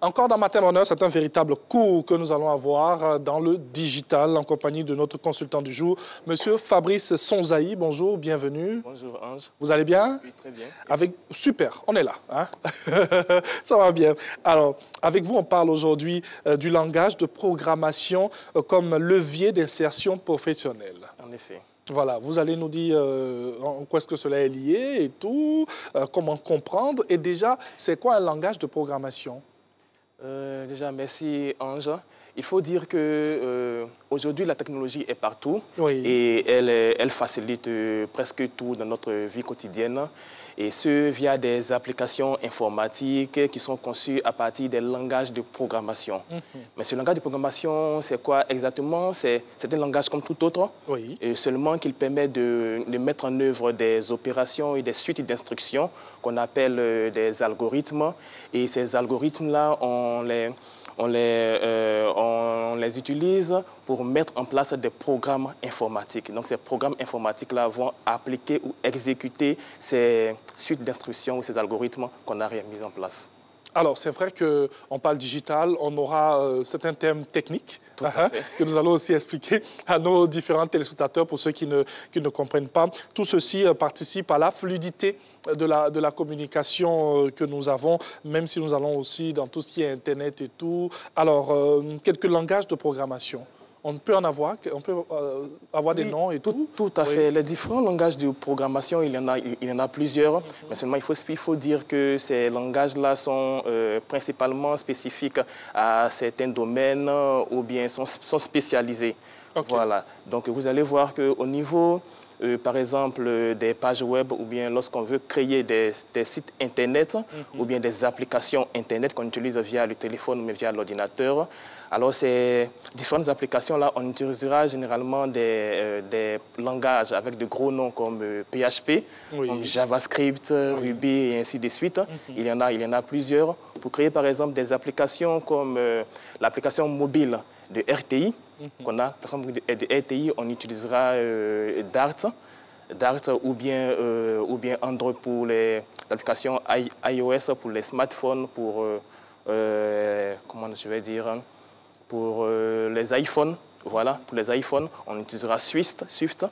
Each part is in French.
Encore dans Matin Bonheur, c'est un véritable cours que nous allons avoir dans le digital en compagnie de notre consultant du jour, Monsieur Fabrice Sonzaï. Bonjour, bienvenue. Bonjour Ange. Vous allez bien? Oui, très bien. Super, on est là. Hein? Ça va bien. Alors, avec vous, on parle aujourd'hui du langage de programmation comme levier d'insertion professionnelle. En effet. Voilà, vous allez nous dire en quoi est-ce que cela est lié et tout, comment comprendre. Et déjà, c'est quoi un langage de programmation? Déjà, merci Ange. Il faut dire que aujourd'hui la technologie est partout et elle facilite presque tout dans notre vie quotidienne. Et ce, via des applications informatiques qui sont conçues à partir des langages de programmation. Mais ce langage de programmation, c'est quoi exactement? C'est un langage comme tout autre, et seulement qu'il permet de mettre en œuvre des opérations et des suites d'instructions qu'on appelle des algorithmes. Et ces algorithmes-là, on les utilise pour mettre en place des programmes informatiques. Donc, ces programmes informatiques-là vont appliquer ou exécuter ces suites d'instructions ou ces algorithmes qu'on a mis en place. Alors, c'est vrai qu'on parle digital, on aura certains termes techniques que nous allons aussi expliquer à nos différents téléspectateurs pour ceux qui ne comprennent pas. Tout ceci participe à la fluidité de la communication que nous avons, même si nous allons aussi dans tout ce qui est Internet et tout. Alors, quelques langages de programmation. On peut en avoir, des noms et tout. Tout à fait. Les différents langages de programmation, il y en a plusieurs. Mais seulement, il faut dire que ces langages-là sont principalement spécifiques à certains domaines ou bien sont spécialisés. Voilà. Donc, vous allez voir qu'au niveau, par exemple, des pages web ou bien lorsqu'on veut créer des sites Internet ou bien des applications Internet qu'on utilise via le téléphone ou via l'ordinateur. Alors, ces différentes applications-là, on utilisera généralement des langages avec de gros noms comme PHP, comme JavaScript, Ruby et ainsi de suite. Il y en a plusieurs. Pour créer, par exemple, des applications comme l'application mobile de RTI, qu'on a, par exemple, de RTI, on utilisera Dart ou bien Android pour les applications iOS, pour les smartphones, pour, comment je vais dire, pour les iPhones. Voilà, pour les iPhones, on utilisera Swift.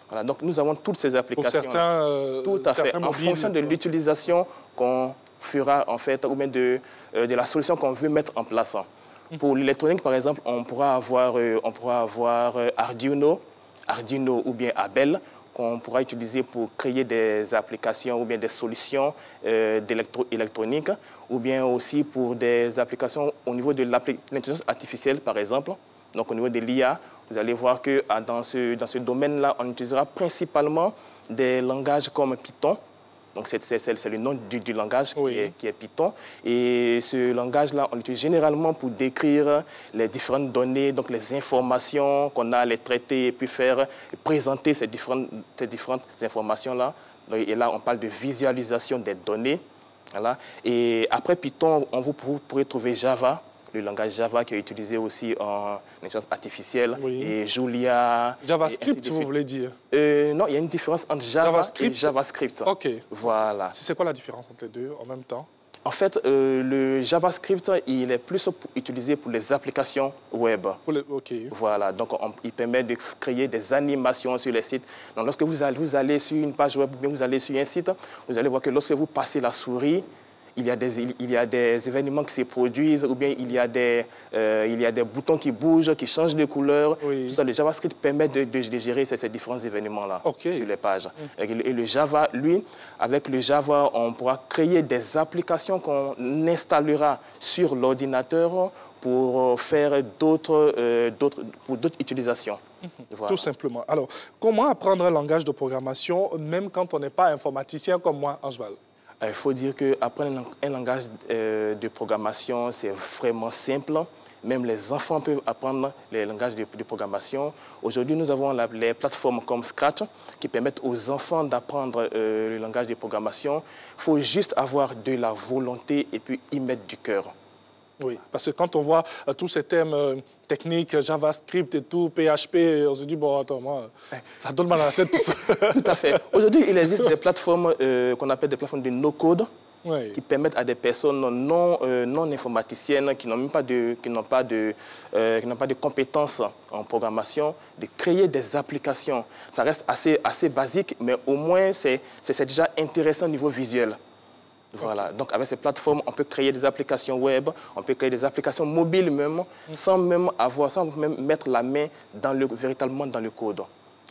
Voilà, donc nous avons toutes ces applications. Pour certains, tout à fait, en fonction de l'utilisation qu'on fera, en fait, ou bien de la solution qu'on veut mettre en place. Pour l'électronique, par exemple, on pourra avoir Arduino ou bien Abel, qu'on pourra utiliser pour créer des applications ou bien des solutions d'électronique, ou bien aussi pour des applications au niveau de l'intelligence artificielle, par exemple. Donc, au niveau de l'IA, vous allez voir que dans ce domaine-là, on utilisera principalement des langages comme Python. Donc, c'est le nom du langage qui est Python. Et ce langage-là, on l'utilise généralement pour décrire les différentes données, donc les informations qu'on a à les traiter et puis présenter ces différentes informations-là. Et là, on parle de visualisation des données. Voilà. Et après Python, vous pourrez trouver Java, le langage Java qui est utilisé aussi en intelligence artificielle, et Julia. JavaScript, vous voulez dire? Non, il y a une différence entre Java et JavaScript. OK. Voilà. C'est quoi la différence entre les deux en même temps? En fait, le JavaScript, il est plus utilisé pour les applications web. Voilà, donc il permet de créer des animations sur les sites. Donc lorsque vous allez sur une page web ou bien vous allez sur un site, vous allez voir que lorsque vous passez la souris, il y a des événements qui se produisent ou bien il y a des boutons qui bougent, qui changent de couleur. Tout ça, le JavaScript permet de gérer ces différents événements-là sur les pages. Et le Java, lui, avec le Java, on pourra créer des applications qu'on installera sur l'ordinateur pour faire d'autres utilisations. Voilà. Tout simplement. Alors, comment apprendre un langage de programmation, même quand on n'est pas informaticien comme moi, Angeval? Il faut dire qu'apprendre un langage de programmation, c'est vraiment simple. Même les enfants peuvent apprendre les langages de programmation. Aujourd'hui, nous avons les plateformes comme Scratch qui permettent aux enfants d'apprendre le langage de programmation. Il faut juste avoir de la volonté et puis y mettre du cœur. Oui, parce que quand on voit tous ces thèmes techniques, JavaScript et tout, PHP, on se dit, bon, attends, moi, ça donne mal à la tête tout ça. Tout à fait. Aujourd'hui, il existe des plateformes qu'on appelle des plateformes de no-code. qui permettent à des personnes non informaticiennes, qui n'ont pas de compétences en programmation, de créer des applications. Ça reste assez basique, mais au moins c'est déjà intéressant au niveau visuel. Voilà. Donc avec ces plateformes, on peut créer des applications web, on peut créer des applications mobiles même, sans même mettre la main véritablement dans le code.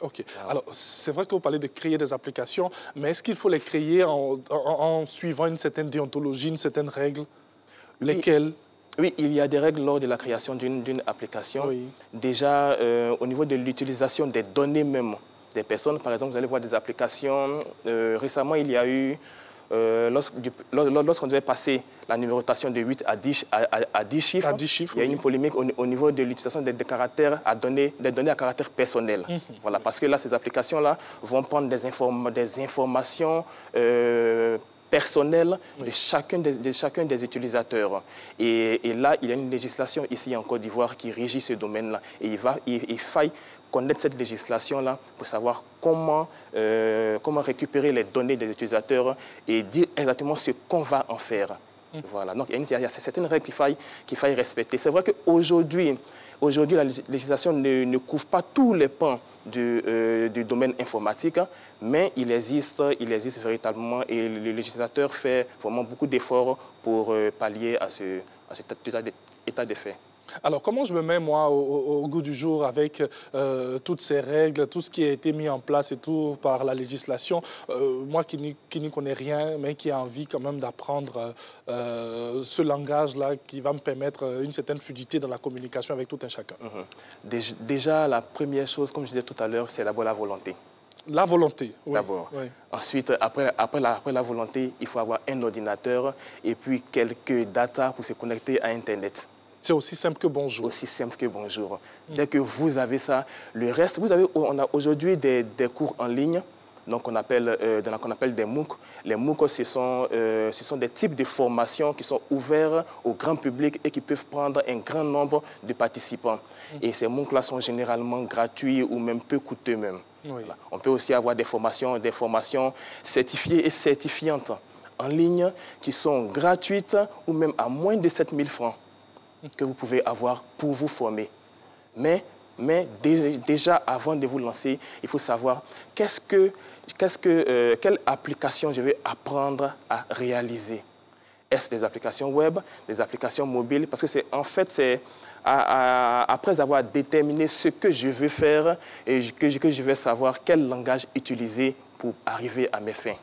OK. Voilà. Alors, c'est vrai que vous parlez de créer des applications, mais est-ce qu'il faut les créer en suivant une certaine déontologie, une certaine règle? Lesquelles? Oui, il y a des règles lors de la création d'une application. Oui. Déjà, au niveau de l'utilisation des données même des personnes, par exemple, vous allez voir des applications. Récemment, il y a eu, lorsqu'on devait passer la numérotation de 8 à 10 chiffres, il y a eu une polémique au niveau de l'utilisation des caractères des données à caractère personnel. Voilà, parce que là, ces applications-là vont prendre des informations personnelles de chacun des utilisateurs. Et là, il y a une législation ici en Côte d'Ivoire qui régit ce domaine-là. Et il faille connaître cette législation-là pour savoir comment récupérer les données des utilisateurs et dire exactement ce qu'on va en faire. Voilà. Donc, il y a certaines règles qu'il faille respecter. C'est vrai qu'aujourd'hui, la législation ne couvre pas tous les pans du domaine informatique, mais il existe véritablement et le législateur fait vraiment beaucoup d'efforts pour pallier à cet état de fait. Alors, comment je me mets, moi, au goût du jour avec toutes ces règles, tout ce qui a été mis en place et tout par la législation, moi qui n'y connais rien, mais qui a envie quand même d'apprendre ce langage-là qui va me permettre une certaine fluidité dans la communication avec tout un chacun? Déjà, la première chose, comme je disais tout à l'heure, c'est d'abord la volonté. La volonté, oui. D'abord. Oui. Ensuite, après la volonté, il faut avoir un ordinateur et puis quelques data pour se connecter à Internet. C'est aussi simple que bonjour. Aussi simple que bonjour. Dès que vous avez ça, le reste, on a aujourd'hui des cours en ligne, donc qu'on appelle des MOOC. Les MOOC, ce sont des types de formations qui sont ouverts au grand public et qui peuvent prendre un grand nombre de participants. Et ces MOOC-là sont généralement gratuits ou même peu coûteux même. Oui. Voilà. On peut aussi avoir des formations certifiées et certifiantes en ligne qui sont gratuites ou même à moins de 7 000 francs. Que vous pouvez avoir pour vous former. Mais déjà, avant de vous lancer, il faut savoir quelle application je vais apprendre à réaliser. Est-ce des applications web, des applications mobiles? Parce que c'est après avoir déterminé ce que je veux faire et que je vais savoir quel langage utiliser pour arriver à mes fins.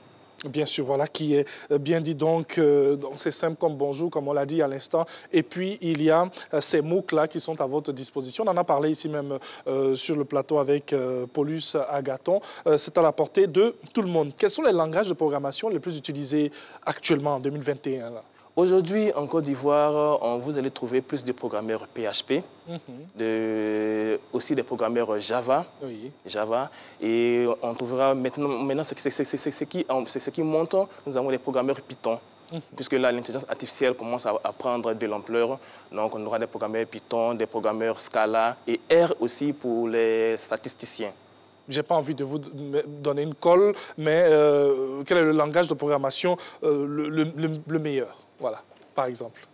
Bien sûr, voilà qui est bien dit. Donc c'est simple comme bonjour, comme on l'a dit à l'instant. Et puis, il y a ces MOOC-là qui sont à votre disposition. On en a parlé ici même sur le plateau avec Paulus Agathon. C'est à la portée de tout le monde. Quels sont les langages de programmation les plus utilisés actuellement en 2021 là? Aujourd'hui, en Côte d'Ivoire, vous allez trouver plus de programmeurs PHP, aussi des programmeurs Java, et on trouvera maintenant ce qui monte, nous avons les programmeurs Python, puisque là, l'intelligence artificielle commence à prendre de l'ampleur. Donc, on aura des programmeurs Python, des programmeurs Scala et R aussi pour les statisticiens. Je n'ai pas envie de vous donner une colle, mais quel est le langage de programmation le meilleur? Voilà, par exemple.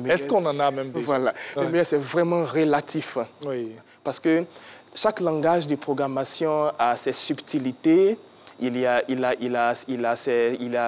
Est-ce qu'on en a même déjà? Voilà. Le meilleur, c'est vraiment relatif. Oui. Parce que chaque langage de programmation a ses subtilités, il a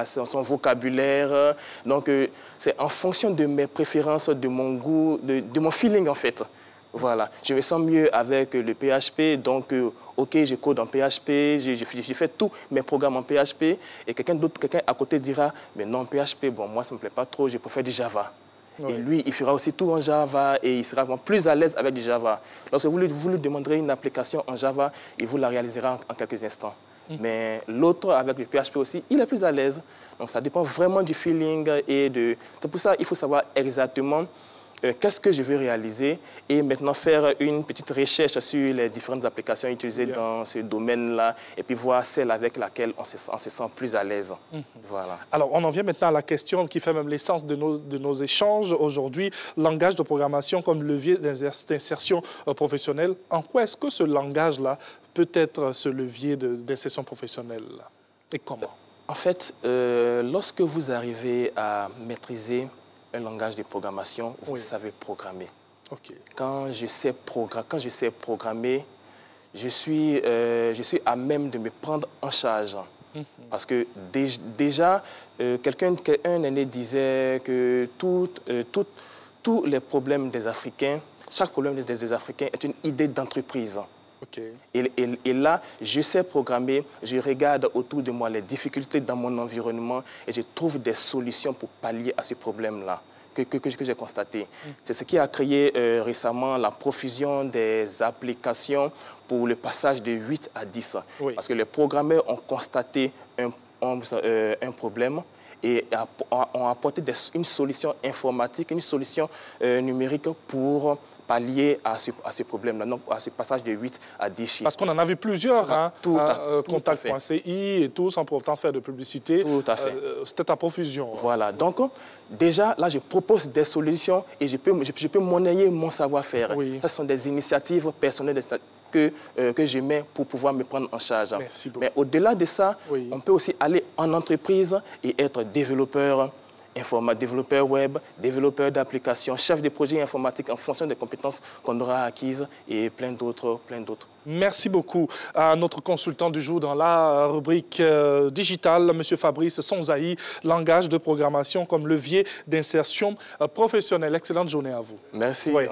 son vocabulaire. Donc, c'est en fonction de mes préférences, de mon goût, de mon feeling, en fait. Voilà, je me sens mieux avec le PHP, donc OK, je code en PHP, je fais tous mes programmes en PHP, et quelqu'un à côté dira, mais non, PHP, bon, moi, ça ne me plaît pas trop, je préfère du Java. Oui. Et lui, il fera aussi tout en Java et il sera vraiment plus à l'aise avec du Java. Lorsque vous lui demanderez une application en Java, il vous la réalisera en quelques instants. Mais l'autre, avec le PHP aussi, il est plus à l'aise. Donc, ça dépend vraiment du feeling et C'est pour ça qu'il faut savoir exactement qu'est-ce que je veux réaliser et maintenant faire une petite recherche sur les différentes applications utilisées dans ce domaine-là et puis voir celle avec laquelle on se sent plus à l'aise. Voilà. Alors, on en vient maintenant à la question qui fait même l'essence de nos échanges aujourd'hui. Langage de programmation comme levier d'insertion professionnelle. En quoi est-ce que ce langage-là peut être ce levier d'insertion professionnelle et comment? En fait, lorsque vous arrivez à maîtriser un langage de programmation, vous savez programmer. Okay. Quand je sais programmer, je suis à même de me prendre en charge. Parce que déjà, un aîné disait que tous les problèmes des Africains, chaque problème des Africains est une idée d'entreprise. Okay. Et là, je sais programmer, je regarde autour de moi les difficultés dans mon environnement et je trouve des solutions pour pallier à ce problème-là que j'ai constaté. C'est ce qui a créé récemment la profusion des applications pour le passage de 8 à 10. Oui. Parce que les programmeurs ont constaté un problème et ont apporté une solution informatique, une solution numérique pour pallier à ce problème-là, donc à ce passage de 8 à 10 chiffres. Parce qu'on en a vu plusieurs, hein, Contact.ci et tout, sans pour autant faire de publicité. Tout à fait. C'était à profusion. Voilà, donc déjà, là, je propose des solutions et je peux monnayer mon savoir-faire. Oui. Ça, ce sont des initiatives personnelles que je mets pour pouvoir me prendre en charge. Merci beaucoup. Mais au-delà de ça, on peut aussi aller en entreprise et être développeur web, développeur d'applications, chef de projet informatique en fonction des compétences qu'on aura acquises et plein d'autres. Merci beaucoup à notre consultant du jour dans la rubrique digitale, M. Fabrice Sonzaï, langage de programmation comme levier d'insertion professionnelle. Excellente journée à vous. Merci. Oui.